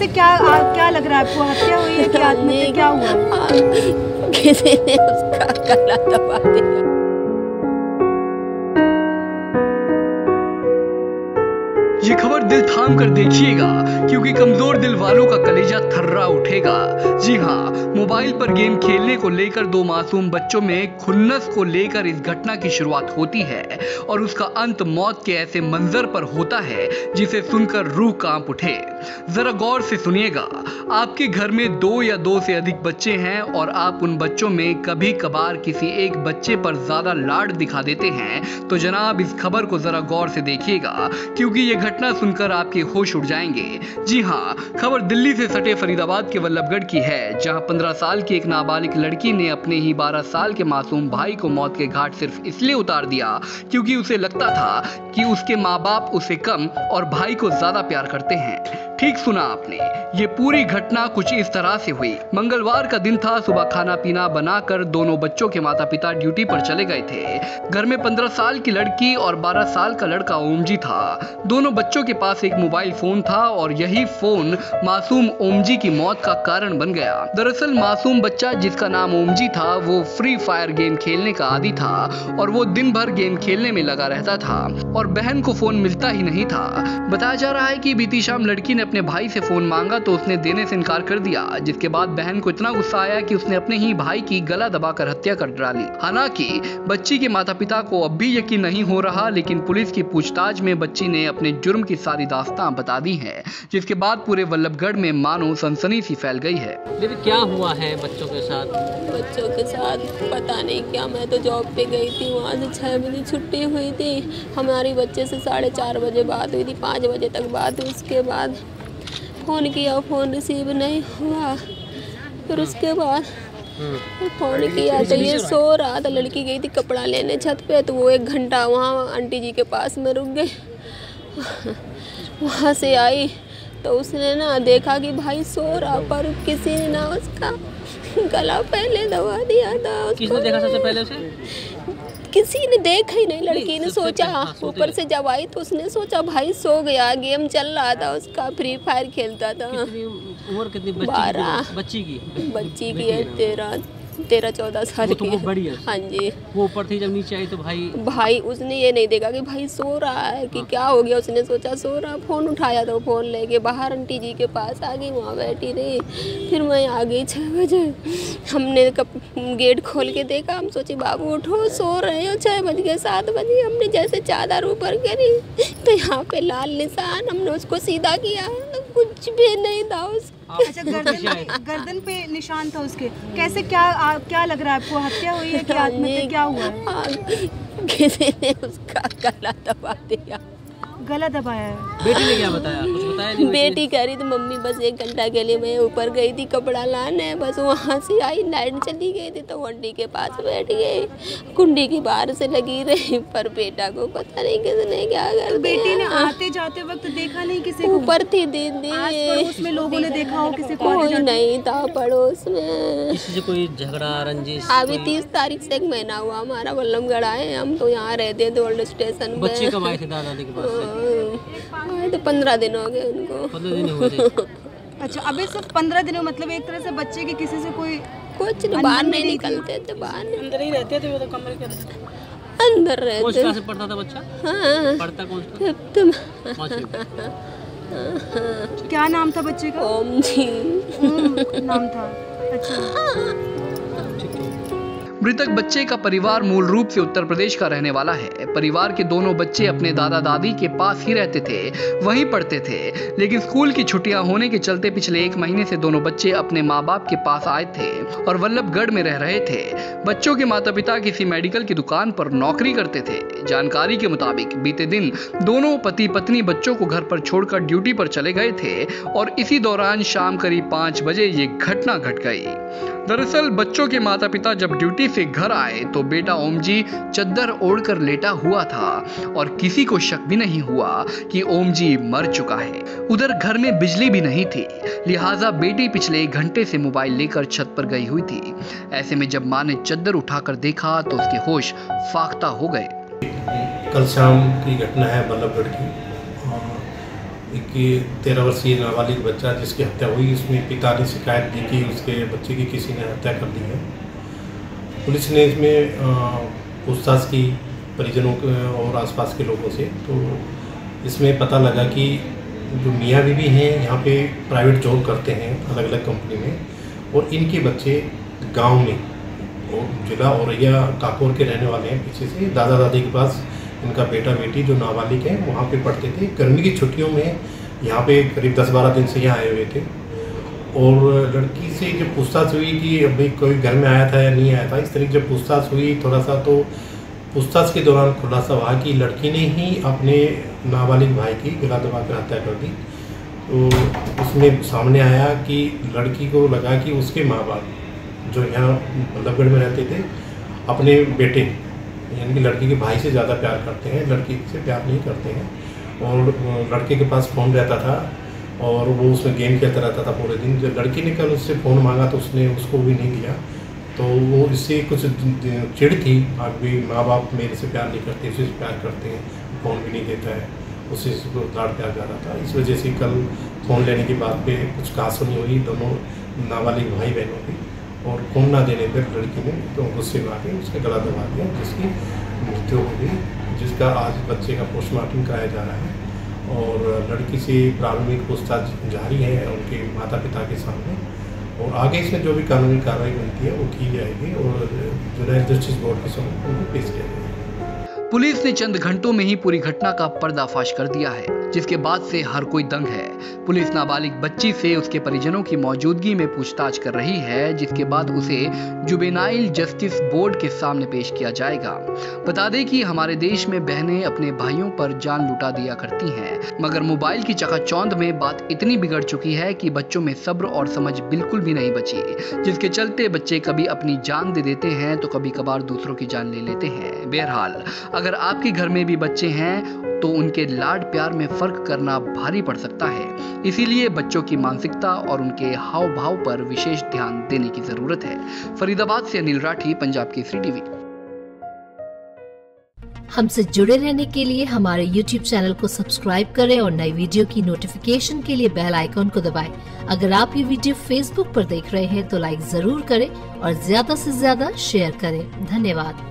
कैसे क्या लग रहा है आपको, हत्या हुई है कि आत्महत्या, क्या हुआ? किसी ने उसका गला दबा दिया। ये खबर दिल थाम कर देखिएगा, क्योंकि कमजोर दिल वालों का कलेजा थर्रा उठेगा। जी हाँ, मोबाइल पर गेम खेलने को लेकर दो मासूम बच्चों में खुन्नस को लेकर इस घटना की शुरुआत होती है और उसका अंत मौत के ऐसे मंजर पर होता है जिसे सुनकर रूह कांप उठे। जरा गौर से सुनिएगा। आपके घर में 2 या 2 से अधिक बच्चे हैं और आप उन बच्चों में कभी कभार किसी एक बच्चे पर ज्यादा लाड दिखा देते हैं, तो जनाब इस खबर को जरा गौर से देखिएगा, क्योंकि ये घटना सुनकर आपके होश उड़ जाएंगे। जी हाँ, खबर दिल्ली से सटे फरीदाबाद के वल्लभगढ़ की है, जहां 15 साल की एक नाबालिग लड़की ने अपने ही 12 साल के मासूम भाई को मौत के घाट सिर्फ इसलिए उतार दिया क्योंकि उसे लगता था कि उसके माँ बाप उसे कम और भाई को ज्यादा प्यार करते हैं। ठीक सुना आपने, ये पूरी घटना कुछ इस तरह से हुई। मंगलवार का दिन था, सुबह खाना पीना बनाकर दोनों बच्चों के माता पिता ड्यूटी पर चले गए थे। घर में 15 साल की लड़की और 12 साल का लड़का ओमजी था। दोनों बच्चों के पास एक मोबाइल फोन था और यही फोन मासूम ओमजी की मौत का कारण बन गया। दरअसल मासूम बच्चा जिसका नाम ओमजी था, वो फ्री फायर गेम खेलने का आदी था और वो दिन भर गेम खेलने में लगा रहता था और बहन को फोन मिलता ही नहीं था। बताया जा रहा है कि बीती शाम लड़की ने अपने भाई से फोन मांगा तो उसने देने से इनकार कर दिया, जिसके बाद बहन को इतना गुस्सा आया कि उसने अपने ही भाई की गला दबाकर हत्या कर डाली। हालांकि बच्ची के माता पिता को अब भी यकीन नहीं हो रहा, लेकिन पुलिस की पूछताछ में बच्ची ने अपने जुर्म की सारी दास्तां बता दी है, जिसके बाद पूरे वल्लभगढ़ में मानो सनसनी सी फैल गई है। दीदी क्या हुआ है बच्चों के साथ? बच्चों के साथ पता नहीं क्या, मैं तो जॉब पे गई थी, वहाँ से 6 बजे छुट्टी हुई थी। हमारी बच्चे से 4:30 बजे बात हुई थी, 5 बजे तक बात हुई। उसके बाद फ़ोन किया, फ़ोन रिसीव नहीं हुआ। फिर उसके बाद फ़ोन किया तो ये सो रहा था। लड़की गई थी कपड़ा लेने छत पे, तो वो 1 घंटा वहाँ आंटी जी के पास में रुक गए। वहाँ से आई तो उसने ना देखा कि भाई सो रहा, पर किसी ने ना उसका गला पहले दबा दिया था। किसने देखा सबसे पहले उसे? किसी ने देखा ही नहीं। लड़की ने सोचा, ऊपर से जब आई तो उसने सोचा भाई सो गया, गेम चल रहा था उसका, फ्री फायर खेलता था। उम्र कितनी? 12। बच्ची की है 13-14 साल की। वो बड़ी है। हाँ जी। वो ऊपर थी, जब नीचे आई तो भाई उसने ये नहीं देखा कि भाई सो रहा है कि क्या हो गया। उसने सोचा सो रहा, फ़ोन उठाया तो फ़ोन लेके बाहर आंटी जी के पास आ गई, वहाँ बैठी रही। फिर मैं आ गई 6 बजे। हमने गेट खोल के देखा, हम सोचे बाबू उठो, सो रहे हो। 6 बज गए, 7 बजे। हमने जैसे चादर ऊपर करी तो यहाँ पे लाल निशान, हमने उसको सीधा किया, कुछ भी नहीं था उसको। अच्छा, गर्दन पे निशान था उसके। कैसे क्या लग रहा है आपको, हत्या हुई है कि आत्महत्या, क्या हुआ है? किसी ने उसका गला दबा दिया। गला दबाया है? बेटी ने क्या बताया? कुछ बताया नहीं? बेटी कह रही थी मम्मी बस 1 घंटा के लिए मैं ऊपर गई थी कपड़ा लाने, बस वहाँ से आई, लाइट चली गई थी तो वंडी के पास बैठ गई, कुंडी की बाहर से लगी रही। पर बेटा को पता नहीं किसने क्या कर दिया। बेटी ने आते जाते वक्त देखा नहीं किसी को? ऊपर थी दीदी, पड़ोस में लोगों ने देखा हो किसी को? कोई नहीं था पड़ोस में। किसी से कोई झगड़ा रंजिश? अभी 30 तारीख से 1 महीना हुआ हमारा वल्लभगढ़ आए, हम तो यहाँ रहते थे ओल्ड स्टेशन में। बच्चे कब आए थे दादा दादी के पास? तो 15 दिन हो गए उनको। 15 दिन हुए थे। अच्छा, अभी सिर्फ 15 दिनों, मतलब एक तरह से बच्चे के किसी से कोई कुछ बाहर नहीं निकलते थे, बाहर अंदर ही रहते थे। वो तो कमरे के अंदर रहते। कौन सी क्लास में पढ़ता था बच्चा? हाँ, पढ़ता कौन सा? 5वीं। क्या नाम था बच्चे का? ओमजी नाम था। अच्छा। मृतक बच्चे का परिवार मूल रूप से उत्तर प्रदेश का रहने वाला है। परिवार के दोनों बच्चे अपने दादा दादी के पास ही रहते थे, वहीं पढ़ते थे, लेकिन स्कूल की छुट्टियां होने के चलते पिछले 1 महीने से दोनों बच्चे अपने माँ बाप के पास आए थे और वल्लभगढ़ में रह रहे थे। बच्चों के माता पिता किसी मेडिकल की दुकान पर नौकरी करते थे। जानकारी के मुताबिक बीते दिन दोनों पति पत्नी बच्चों को घर पर छोड़कर ड्यूटी पर चले गए थे और इसी दौरान शाम करीब 5 बजे ये घटना घट गई। दरअसल बच्चों के माता पिता जब ड्यूटी से घर आए तो बेटा ओमजी चद्दर ओढ़कर लेटा हुआ था और किसी को शक भी नहीं हुआ कि ओमजी मर चुका है। उधर घर में बिजली भी नहीं थी, लिहाजा बेटी पिछले 1 घंटे से मोबाइल लेकर छत पर गई हुई थी। ऐसे में जब मां ने चद्दर उठाकर देखा तो उसके होश फाख्ता हो गए। कल शाम की घटना है वल्लभगढ़ की। एक 13 वर्षीय नाबालिग बच्चा जिसकी हत्या हुई, उसमें पिता ने शिकायत दी कि उसके बच्चे की किसी ने हत्या कर दी है। पुलिस ने इसमें पूछताछ की परिजनों और आसपास के लोगों से, तो इसमें पता लगा कि जो मियाँ बीवी हैं यहाँ पे प्राइवेट जॉब करते हैं अलग अलग कंपनी में, और इनके बच्चे गांव में और जिला औरैया काकोर के रहने वाले हैं। पीछे से दादा दादी के पास इनका बेटा बेटी जो नाबालिग हैं वहाँ पे पढ़ते थे। गर्मी की छुट्टियों में यहाँ पे करीब 10-12 दिन से यहाँ आए हुए थे, और लड़की से जब पूछताछ हुई कि भाई कोई घर में आया था या नहीं आया था, इस तरीके जब पूछताछ हुई थोड़ा सा, तो पूछताछ के दौरान खुलासा हुआ कि लड़की ने ही अपने नाबालिग भाई की गला दबाकर हत्या कर दी। तो उसमें सामने आया कि लड़की को लगा कि उसके माँ बाप जो यहाँ बल्लभगढ़ में रहते थे अपने बेटे यानी कि लड़की के भाई से ज़्यादा प्यार करते हैं, लड़की से प्यार नहीं करते हैं। और लड़के के पास फ़ोन रहता था और वो उसमें गेम खेलता रहता था पूरे दिन। जब लड़की ने कल उससे फ़ोन मांगा तो उसने उसको भी नहीं दिया, तो वो इससे कुछ चिढ़ थी, अब भी माँ बाप मेरे से प्यार नहीं करते, उसी से प्यार करते हैं, फ़ोन भी नहीं देता है, उसी से लाड़ प्यार कर रहा था। इस वजह से कल फ़ोन लेने की बात पे कुछ कहासुनी हुई दोनों नाबालिग भाई बहनों की, और फ़ोन ना देने पर लड़की ने तो गुस्से में आके उसका गला दबा दिया, जिसकी मृत्यु हो गई, जिसका आज बच्चे का पोस्टमार्टम कराया जा रहा है। और लड़की से प्रारंभिक पूछताछ जारी है उनके माता पिता के सामने, और आगे इसमें जो भी कानूनी कार्रवाई बनती है वो की जाएगी और जुडिशल जस्टिस बोर्ड के सामने उनको पेश किया जाएगा। पुलिस ने चंद घंटों में ही पूरी घटना का पर्दाफाश कर दिया है, जिसके बाद से हर कोई दंग है। पुलिस नाबालिग बच्ची से उसके परिजनों की मौजूदगी में पूछताछ कर रही है, जिसके बाद उसे जुवेनाइल जस्टिस बोर्ड के सामने पेश किया जाएगा। बता दें कि हमारे देश में बहनें अपने भाइयों पर जान लुटा दिया करती हैं, मगर मोबाइल की चकाचौंध में बात इतनी बिगड़ चुकी है कि बच्चों में सब्र और समझ बिल्कुल भी नहीं बची, जिसके चलते बच्चे कभी अपनी जान दे देते हैं तो कभी कभार दूसरों की जान ले लेते हैं। बहरहाल, अगर आपके घर में भी बच्चे हैं तो उनके लाड प्यार में फर्क करना भारी पड़ सकता है, इसीलिए बच्चों की मानसिकता और उनके हाव भाव पर विशेष ध्यान देने की जरूरत है। फरीदाबाद से अनिल राठी, पंजाब केसरी टीवी। हमसे जुड़े रहने के लिए हमारे YouTube चैनल को सब्सक्राइब करें और नई वीडियो की नोटिफिकेशन के लिए बेल आइकॉन को दबाएं। अगर आप ये वीडियो Facebook पर देख रहे हैं तो लाइक जरूर करें और ज्यादा से ज्यादा शेयर करें। धन्यवाद।